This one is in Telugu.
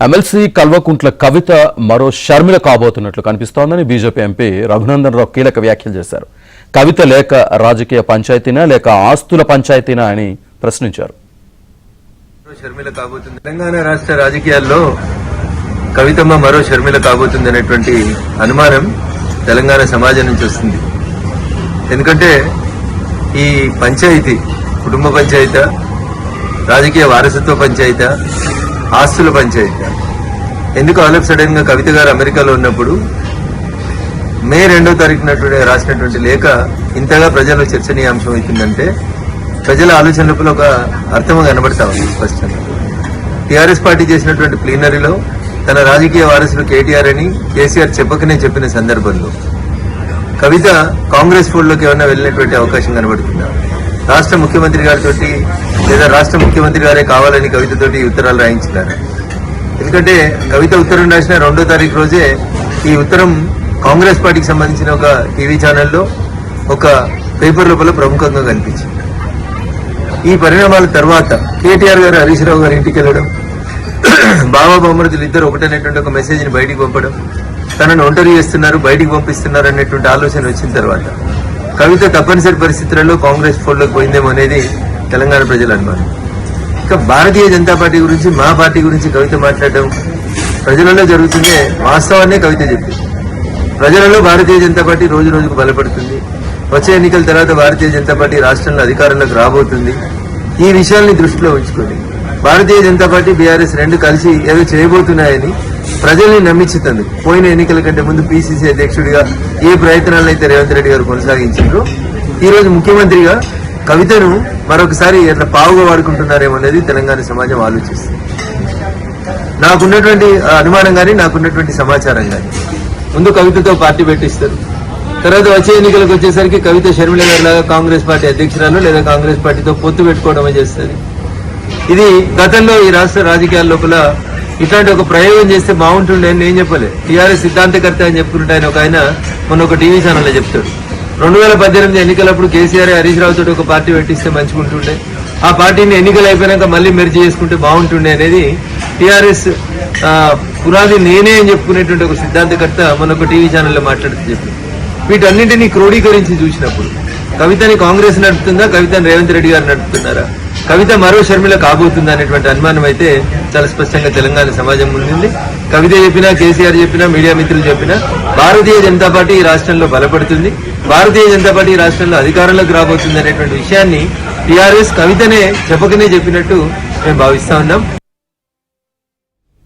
ఎమ్మెల్సీ కల్వకుంట్ల కవిత మరో షర్మిల కాబోతున్నట్లు కనిపిస్తోందని బీజేపీ ఎంపీ రఘునందన్ రావు కీలక వ్యాఖ్యలు చేశారు. కవిత లేక రాజకీయ పంచాయతీనా లేక ఆస్తుల పంచాయతీనా అని ప్రశ్నించారు. షర్మిల కాబోతుంది. తెలంగాణ రాష్ట్ర రాజకీయాల్లో కవితమ్మ మరో షర్మిల కాబోతుంది అనేటువంటి అనుమానం తెలంగాణ సమాజం నుంచి వస్తుంది. ఎందుకంటే ఈ పంచాయతీ కుటుంబ పంచాయతీ, రాజకీయ వారసత్వ పంచాయతీ, ఆస్తుల పంచాయతీ. ఎందుకు ఆల్ ఆఫ్ సడన్ గా కవిత గారు అమెరికాలో ఉన్నప్పుడు మే 2వ తారీఖున రాసినటువంటి లేఖ ఇంతగా ప్రజల్లో చర్చనీయాంశం అవుతుందంటే ప్రజల ఆలోచన లోపల ఒక అర్థం కనబడతా ఉంది స్పష్టంగా. టీఆర్ఎస్ పార్టీ చేసినటువంటి ప్లీనరీలో తన రాజకీయ వారసులు కేటీఆర్ అని కేసీఆర్ చెప్పకనే చెప్పిన సందర్భంలో కవిత కాంగ్రెస్ ఫోల్డ్లోకి ఏమన్నా వెళ్ళినటువంటి అవకాశం కనబడుతుందా? రాష్ట్ర ముఖ్యమంత్రి గారితో లేదా రాష్ట్ర ముఖ్యమంత్రి గారే కావాలని కవితతోటి ఉత్తరాలు రాయించినారు. ఎందుకంటే కవిత ఉత్తరం రాసిన 2వ తారీఖు రోజే ఈ ఉత్తరం కాంగ్రెస్ పార్టీకి సంబంధించిన ఒక టీవీ ఛానల్లో ఒక పేపర్ లోపల ప్రముఖంగా కనిపించింది. ఈ పరిణామాల తర్వాత కేటీఆర్ గారు హరీష్ రావు గారి ఇంటికి వెళ్ళడం, బాబా బొమ్మరుదులు ఇద్దరు ఒకటనేటువంటి ఒక మెసేజ్ ని బయటికి పంపడం, తనను ఒంటరి చేస్తున్నారు, బయటికి పంపిస్తున్నారు అనేటువంటి ఆలోచన వచ్చిన తర్వాత కవిత తప్పనిసరి పరిస్థితులలో కాంగ్రెస్ ఫోల్డ్లోకి పోయిందేమో అనేది తెలంగాణ ప్రజల అనుమానం. ఇక భారతీయ జనతా పార్టీ గురించి, మా పార్టీ గురించి కవిత మాట్లాడడం ప్రజలలో జరుగుతుందే వాస్తవాన్నే కవిత చెప్పింది. ప్రజలలో భారతీయ జనతా పార్టీ రోజు రోజుకు బలపడుతుంది. వచ్చే ఎన్నికల తర్వాత భారతీయ జనతా పార్టీ రాష్ట్రంలో అధికారంలోకి రాబోతుంది. ఈ విషయాల్ని దృష్టిలో ఉంచుకొని భారతీయ జనతా పార్టీ, బీఆర్ఎస్ రెండు కలిసి ఏదో చేయబోతున్నాయని ప్రజల్ని నమ్మించుతుంది. పోయిన ఎన్నికల కంటే ముందు పీసీసీ అధ్యక్షుడిగా ఏ ప్రయత్నాలను అయితే రేవంత్ రెడ్డి గారు కొనసాగించారో ఈ రోజు ముఖ్యమంత్రిగా కవితను మరొకసారి ఎట్లా పావుగా వాడుకుంటున్నారేమో అనేది తెలంగాణ సమాజం ఆలోచిస్తుంది. నాకున్నటువంటి అనుమానం కానీ, నాకున్నటువంటి సమాచారం కానీ, ముందు కవితతో పార్టీ పెట్టిస్తారు, తర్వాత వచ్చే ఎన్నికలకు వచ్చేసరికి కవిత షర్మిల గారి లాగా కాంగ్రెస్ పార్టీ అధ్యక్షురాలు లేదా కాంగ్రెస్ పార్టీతో పొత్తు పెట్టుకోవడమే చేస్తుంది. ఇది గతంలో ఈ రాష్ట్ర రాజకీయాల లోపల ఇట్లాంటి ఒక ప్రయోగం చేస్తే బాగుంటుండే అని నేను చెప్పలే. టీఆర్ఎస్ సిద్ధాంతకర్త అని చెప్పుకుంటే ఆయన మొన్న ఒక టీవీ ఛానల్లో చెప్తాడు, 2018 ఎన్నికలప్పుడు కేసీఆర్ హరీష్ రావు తోటి ఒక పార్టీ పెట్టిస్తే మంచిగుంటుండే, ఆ పార్టీని ఎన్నికలు అయిపోయినాక మళ్ళీ మెర్జ్ చేసుకుంటే బాగుంటుండే అనేది టీఆర్ఎస్ పునాది నేనే అని చెప్పుకునేటువంటి ఒక సిద్ధాంతకర్త మొన్న ఒక టీవీ ఛానల్లో మాట్లాడుతూ చెప్పి వీటన్నింటినీ క్రోడీకరించి చూసినప్పుడు కవితని కాంగ్రెస్ నడుపుతుందా, కవితని రేవంత్ రెడ్డి గారు నడుపుతున్నారా, కవిత మరో షర్మిల కాబోతుందా అనేటువంటి అనుమానం అయితే చాలా స్పష్టంగా తెలంగాణ సమాజం ముందుంది. కవిత చెప్పినా, కేసీఆర్ చెప్పినా, మీడియా మిత్రులు చెప్పినా భారతీయ జనతా పార్టీ ఈ రాష్ట్రంలో బలపడుతుంది, భారతీయ జనతా పార్టీ ఈ రాష్ట్రంలో అధికారంలోకి రాబోతుంది అనేటువంటి విషయాన్ని టీఆర్ఎస్ కవితనే చెప్పకనే చెప్పినట్టు మేము భావిస్తా ఉన్నాం.